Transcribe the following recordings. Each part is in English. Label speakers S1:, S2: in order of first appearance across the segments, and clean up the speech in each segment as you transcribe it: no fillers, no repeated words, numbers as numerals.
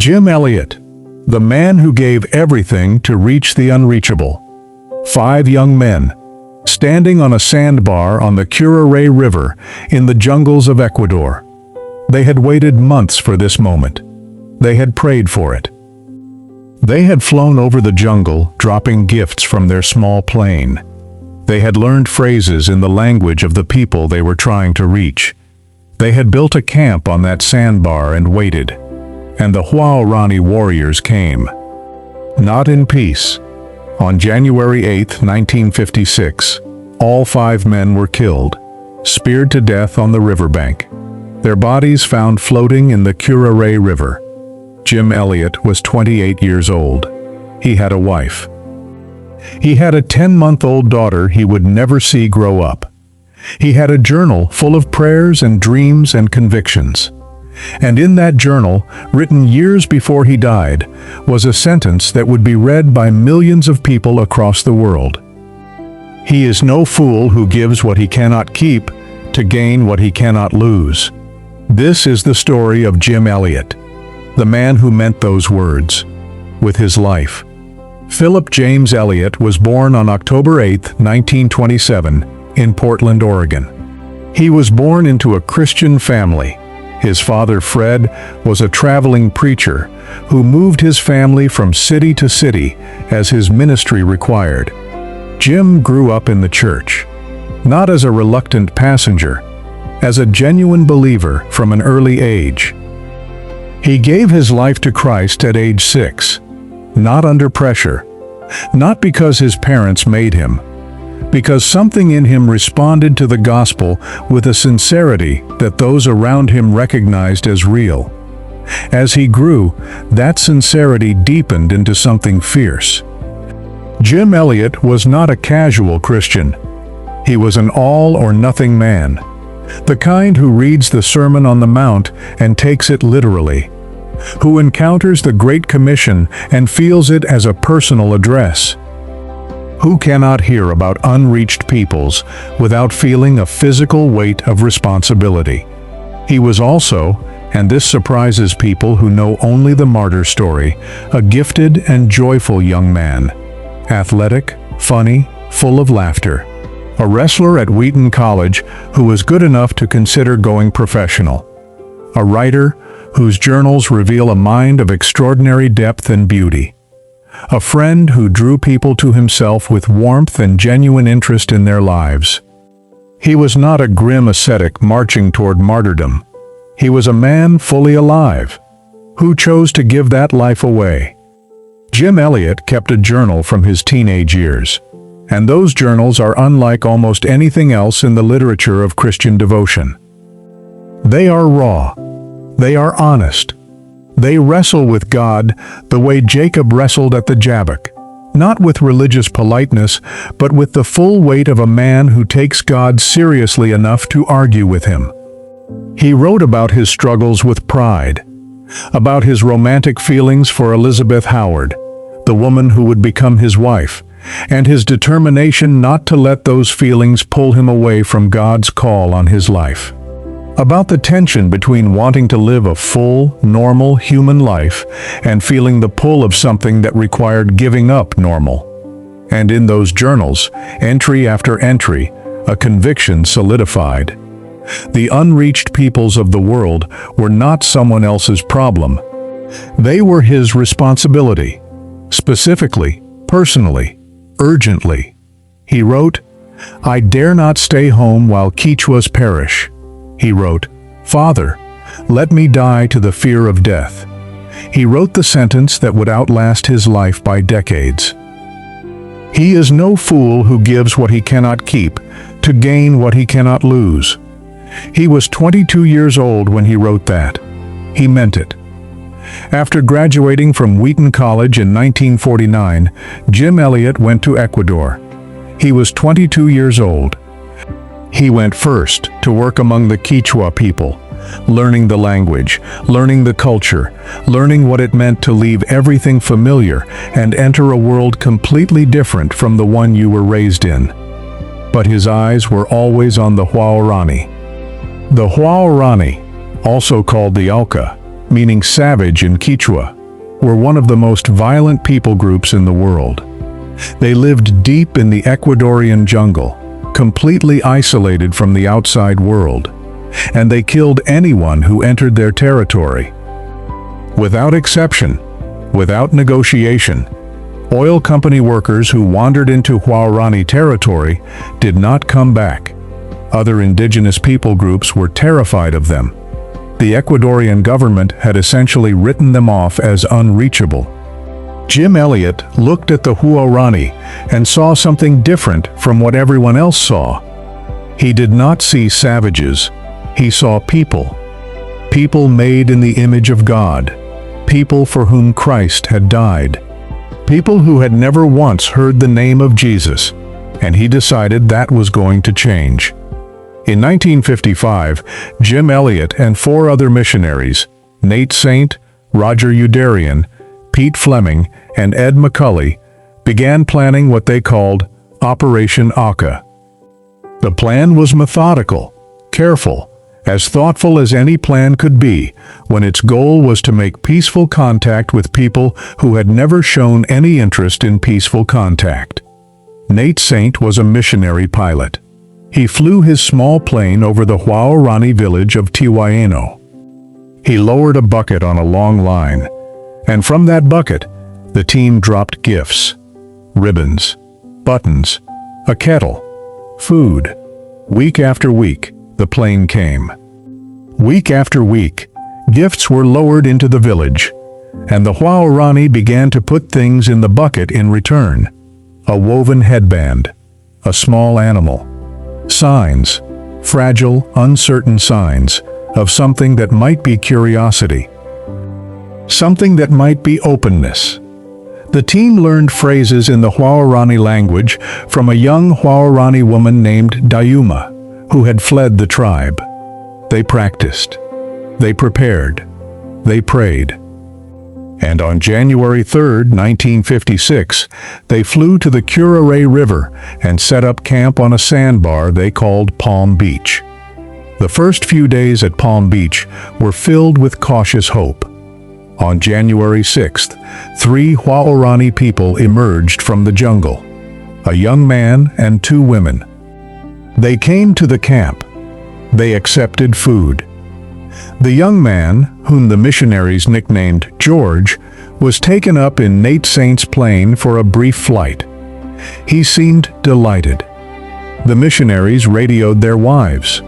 S1: Jim Elliot, the man who gave everything to reach the unreachable. 5 young men, standing on a sandbar on the Huaorani River in the jungles of Ecuador. They had waited months for this moment. They had prayed for it. They had flown over the jungle, dropping gifts from their small plane. They had learned phrases in the language of the people they were trying to reach. They had built a camp on that sandbar and waited. And the Huaorani warriors came. Not in peace. On January 8, 1956, all 5 men were killed, speared to death on the riverbank. Their bodies found floating in the Huaorani River. Jim Elliot was 28 years old. He had a wife. He had a 10-month-old daughter he would never see grow up. He had a journal full of prayers and dreams and convictions. And in that journal, written years before he died, was a sentence that would be read by millions of people across the world. He is no fool who gives what he cannot keep to gain what he cannot lose. This is the story of Jim Elliot, the man who meant those words with his life. Philip James Elliot was born on October 8, 1927, in Portland, Oregon. He was born into a Christian family. His father, Fred, was a traveling preacher who moved his family from city to city as his ministry required. Jim grew up in the church, not as a reluctant passenger, as a genuine believer from an early age. He gave his life to Christ at age 6, not under pressure, not because his parents made him, because something in him responded to the gospel with a sincerity that those around him recognized as real. As he grew, that sincerity deepened into something fierce. Jim Elliot was not a casual Christian. He was an all-or-nothing man, the kind who reads the Sermon on the Mount and takes it literally, who encounters the Great Commission and feels it as a personal address. Who cannot hear about unreached peoples without feeling a physical weight of responsibility? He was also, and this surprises people who know only the martyr story, a gifted and joyful young man. Athletic, funny, full of laughter. A wrestler at Wheaton College who was good enough to consider going professional. A writer whose journals reveal a mind of extraordinary depth and beauty. A friend who drew people to himself with warmth and genuine interest in their lives. He was not a grim ascetic marching toward martyrdom. He was a man fully alive, who chose to give that life away. Jim Elliot kept a journal from his teenage years, and those journals are unlike almost anything else in the literature of Christian devotion. They are raw. They are honest. They wrestle with God the way Jacob wrestled at the Jabbok, not with religious politeness, but with the full weight of a man who takes God seriously enough to argue with him. He wrote about his struggles with pride, about his romantic feelings for Elisabeth Howard, the woman who would become his wife, and his determination not to let those feelings pull him away from God's call on his life. About the tension between wanting to live a full, normal human life and feeling the pull of something that required giving up normal. And in those journals, entry after entry, a conviction solidified. The unreached peoples of the world were not someone else's problem. They were his responsibility, specifically, personally, urgently. He wrote, "I dare not stay home while Quichuas perish." He wrote, "Father, let me die to the fear of death." He wrote the sentence that would outlast his life by decades. He is no fool who gives what he cannot keep to gain what he cannot lose. He was 22 years old when he wrote that. He meant it. After graduating from Wheaton College in 1949, Jim Elliot went to Ecuador. He was 22 years old. He went first to work among the Quichua people, learning the language, learning the culture, learning what it meant to leave everything familiar and enter a world completely different from the one you were raised in. But his eyes were always on the Huaorani. The Huaorani, also called the Auca, meaning savage in Quechua, were one of the most violent people groups in the world. They lived deep in the Ecuadorian jungle, completely isolated from the outside world, and they killed anyone who entered their territory. Without exception, without negotiation, oil company workers who wandered into Huaorani territory did not come back. Other indigenous people groups were terrified of them. The Ecuadorian government had essentially written them off as unreachable. Jim Elliot looked at the Huaorani and saw something different from what everyone else saw. He did not see savages. He saw people. People made in the image of God. People for whom Christ had died. People who had never once heard the name of Jesus, and he decided that was going to change. In 1955, Jim Elliot and 4 other missionaries, Nate Saint, Roger Youderian, Pete Fleming, and Ed McCully, began planning what they called Operation Auca. The plan was methodical, careful, as thoughtful as any plan could be, when its goal was to make peaceful contact with people who had never shown any interest in peaceful contact. Nate Saint was a missionary pilot. He flew his small plane over the Huaorani village of Tiwaeno. He lowered a bucket on a long line, and from that bucket, the team dropped gifts, ribbons, buttons, a kettle, food. Week after week, the plane came. Week after week, gifts were lowered into the village, and the Huaorani began to put things in the bucket in return. A woven headband, a small animal, signs, fragile, uncertain signs of something that might be curiosity, something that might be openness. The team learned phrases in the Huaorani language from a young Huaorani woman named Dayuma, who had fled the tribe. They practiced. They prepared. They prayed. And on January 3, 1956, they flew to the Curare River and set up camp on a sandbar they called Palm Beach. The first few days at Palm Beach were filled with cautious hope. On January 6th, 3 Huaorani people emerged from the jungle, a young man and 2 women. They came to the camp. They accepted food. The young man, whom the missionaries nicknamed George, was taken up in Nate Saint's plane for a brief flight. He seemed delighted. The missionaries radioed their wives.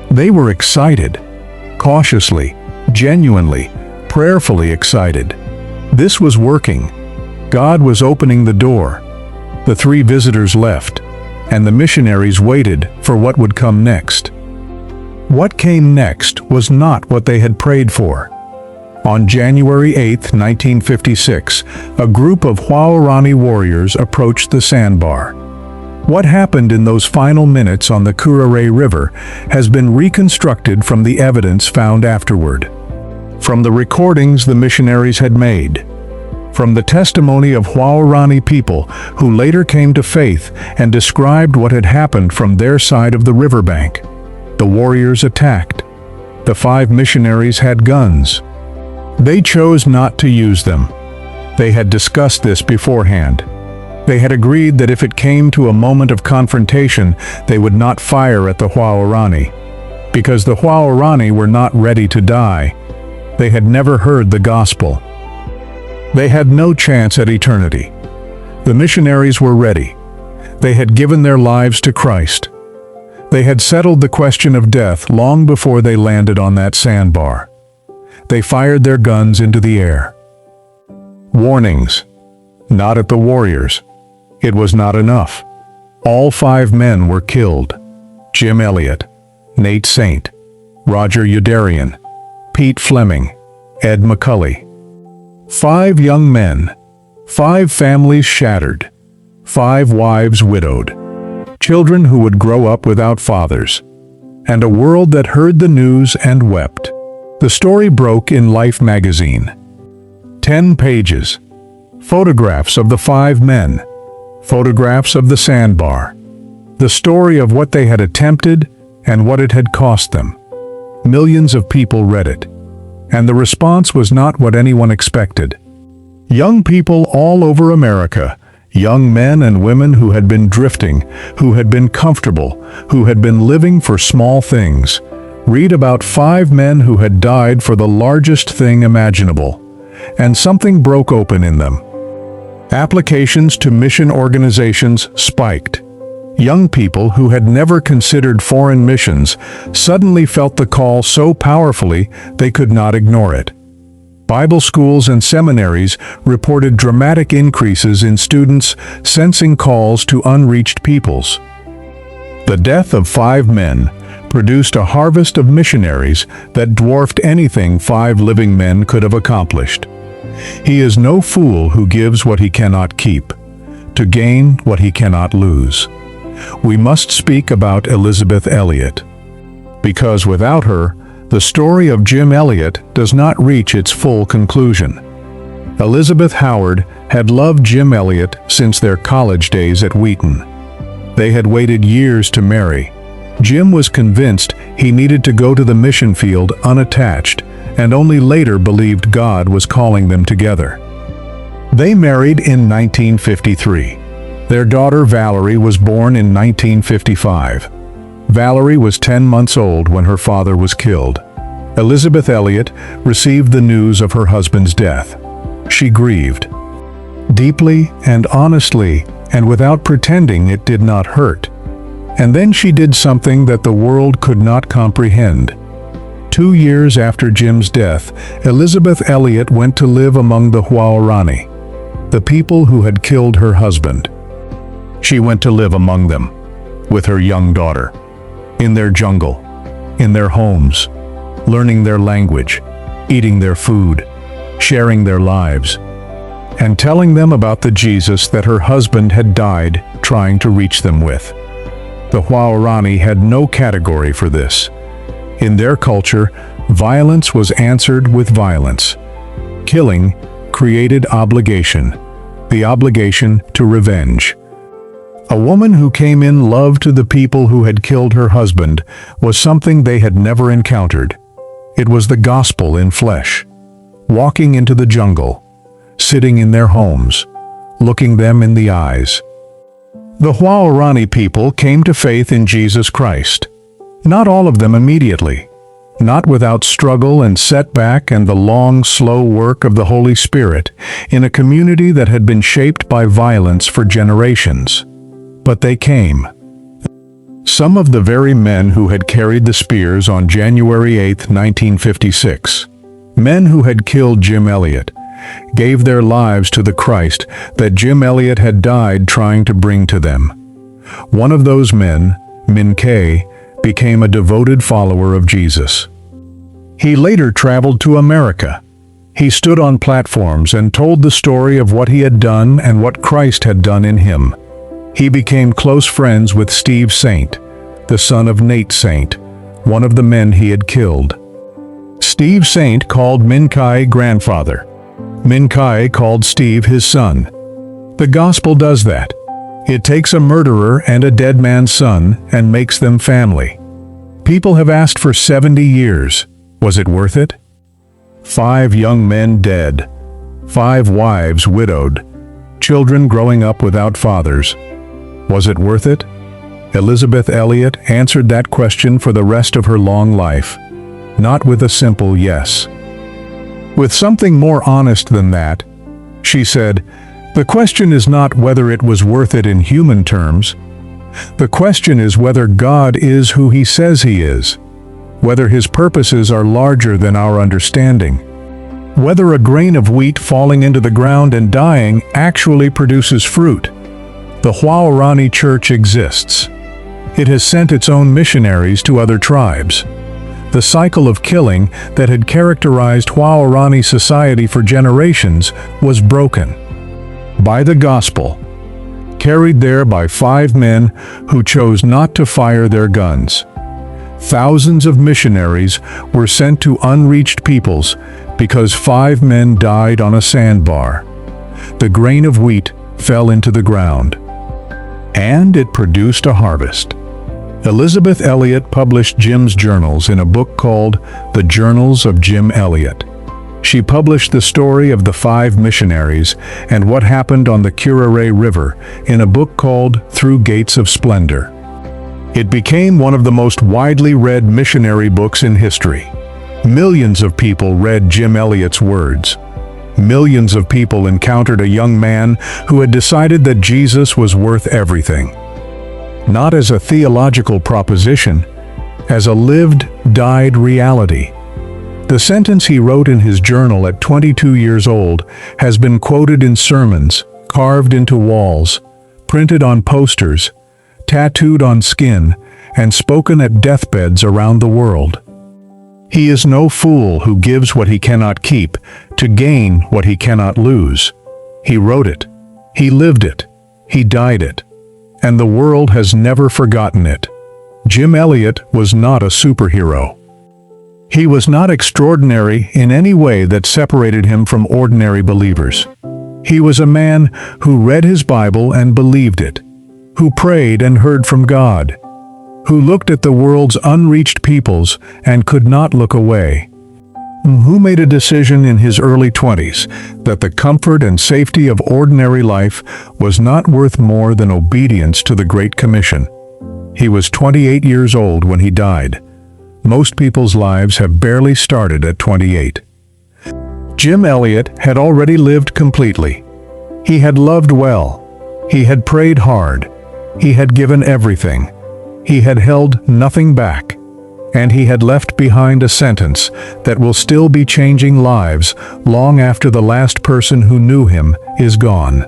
S1: They were excited, cautiously, genuinely, prayerfully excited. This was working. God was opening the door. The 3 visitors left, and the missionaries waited for what would come next. What came next was not what they had prayed for. On January 8, 1956, a group of Huaorani warriors approached the sandbar. What happened in those final minutes on the Curare River has been reconstructed from the evidence found afterward. From the recordings the missionaries had made, from the testimony of Huaorani people who later came to faith and described what had happened from their side of the riverbank. The warriors attacked. The 5 missionaries had guns. They chose not to use them. They had discussed this beforehand. They had agreed that if it came to a moment of confrontation, they would not fire at the Huaorani, because the Huaorani were not ready to die. They had never heard the gospel. They had no chance at eternity. The missionaries were ready. They had given their lives to Christ. They had settled the question of death long before they landed on that sandbar. They fired their guns into the air. Warnings. Not at the warriors. It was not enough. All 5 men were killed. Jim Elliot, Nate Saint, Roger Youderian, Pete Fleming, Ed McCully. 5 young men, 5 families shattered, 5 wives widowed, children who would grow up without fathers, and a world that heard the news and wept. The story broke in Life magazine. 10 pages. Photographs of the 5 men. Photographs of the sandbar. The story of what they had attempted and what it had cost them. Millions of people read it. and the response was not what anyone expected. Young people all over America, young men and women who had been drifting, who had been comfortable, who had been living for small things, read about 5 men who had died for the largest thing imaginable, and something broke open in them. Applications to mission organizations spiked. Young people who had never considered foreign missions suddenly felt the call so powerfully they could not ignore it. Bible schools and seminaries reported dramatic increases in students sensing calls to unreached peoples. The death of 5 men produced a harvest of missionaries that dwarfed anything 5 living men could have accomplished. He is no fool who gives what he cannot keep, to gain what he cannot lose. We must speak about Elisabeth Elliot, because without her, the story of Jim Elliot does not reach its full conclusion. Elisabeth Howard had loved Jim Elliot since their college days at Wheaton. They had waited years to marry. Jim was convinced he needed to go to the mission field unattached, and only later believed God was calling them together. They married in 1953. Their daughter Valerie was born in 1955. Valerie was 10 months old when her father was killed. Elisabeth Elliot received the news of her husband's death. She grieved. Deeply and honestly, and without pretending it did not hurt. And then she did something that the world could not comprehend. 2 years after Jim's death, Elisabeth Elliot went to live among the Huaorani, the people who had killed her husband. She went to live among them, with her young daughter, in their jungle, in their homes, learning their language, eating their food, sharing their lives, and telling them about the Jesus that her husband had died trying to reach them with. The Huaorani had no category for this. In their culture, violence was answered with violence. Killing created obligation, the obligation to revenge. A woman who came in love to the people who had killed her husband was something they had never encountered. It was the gospel in flesh, walking into the jungle, sitting in their homes, looking them in the eyes. The Huaorani people came to faith in Jesus Christ. Not all of them immediately, not without struggle and setback and the long, slow work of the Holy Spirit in a community that had been shaped by violence for generations. But they came. Some of the very men who had carried the spears on January 8, 1956, men who had killed Jim Elliot, gave their lives to the Christ that Jim Elliot had died trying to bring to them. One of those men, Min Kay, became a devoted follower of Jesus. He later traveled to America. He stood on platforms and told the story of what he had done and what Christ had done in him. He became close friends with Steve Saint, the son of Nate Saint, one of the men he had killed. Steve Saint called Min Kay grandfather. Min Kay called Steve his son. The gospel does that. It takes a murderer and a dead man's son and makes them family. People have asked for 70 years. Was it worth it? 5 young men dead. 5 wives widowed. Children growing up without fathers. Was it worth it? Elisabeth Elliot answered that question for the rest of her long life, not with a simple yes. With something more honest than that, she said, "The question is not whether it was worth it in human terms. The question is whether God is who He says He is, whether His purposes are larger than our understanding, whether a grain of wheat falling into the ground and dying actually produces fruit." The Huaorani Church exists. It has sent its own missionaries to other tribes. The cycle of killing that had characterized Huaorani society for generations was broken. By the gospel, carried there by 5 men who chose not to fire their guns. Thousands of missionaries were sent to unreached peoples because 5 men died on a sandbar. The grain of wheat fell into the ground, and it produced a harvest. Elisabeth Elliot published Jim's journals in a book called The Journals of Jim Elliot. She published the story of the 5 missionaries and what happened on the Huaorani River in a book called Through Gates of Splendor. It became one of the most widely read missionary books in history. Millions of people read Jim Elliot's words. Millions of people encountered a young man who had decided that Jesus was worth everything. Not as a theological proposition, as a lived, died reality. The sentence he wrote in his journal at 22 years old has been quoted in sermons, carved into walls, printed on posters, tattooed on skin, and spoken at deathbeds around the world. He is no fool who gives what he cannot keep to gain what he cannot lose. He wrote it, he lived it, he died it, and the world has never forgotten it. Jim Elliot was not a superhero. He was not extraordinary in any way that separated him from ordinary believers. He was a man who read his Bible and believed it, who prayed and heard from God, who looked at the world's unreached peoples and could not look away, who made a decision in his early 20s that the comfort and safety of ordinary life was not worth more than obedience to the Great Commission. He was 28 years old when he died. Most people's lives have barely started at 28. Jim Elliot had already lived completely. He had loved well. He had prayed hard. He had given everything. He had held nothing back. And he had left behind a sentence that will still be changing lives long after the last person who knew him is gone.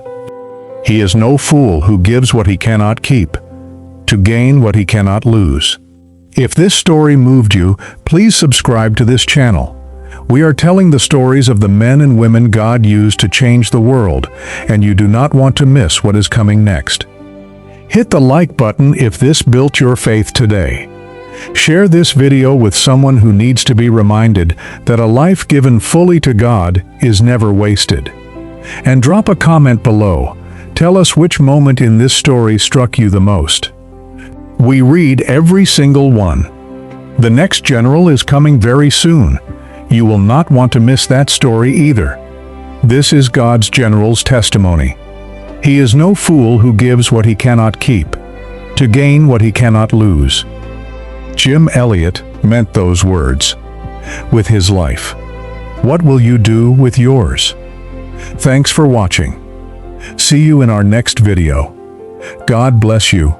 S1: He is no fool who gives what he cannot keep, to gain what he cannot lose. If this story moved you, please subscribe to this channel. We are telling the stories of the men and women God used to change the world, and you do not want to miss what is coming next. Hit the like button if this built your faith today. Share this video with someone who needs to be reminded that a life given fully to God is never wasted. And drop a comment below. Tell us which moment in this story struck you the most. We read every single one. The next general is coming very soon. You will not want to miss that story either. This is God's general's testimony. He is no fool who gives what he cannot keep, to gain what he cannot lose. Jim Elliot meant those words with his life. What will you do with yours? Thanks for watching. See you in our next video. God bless you.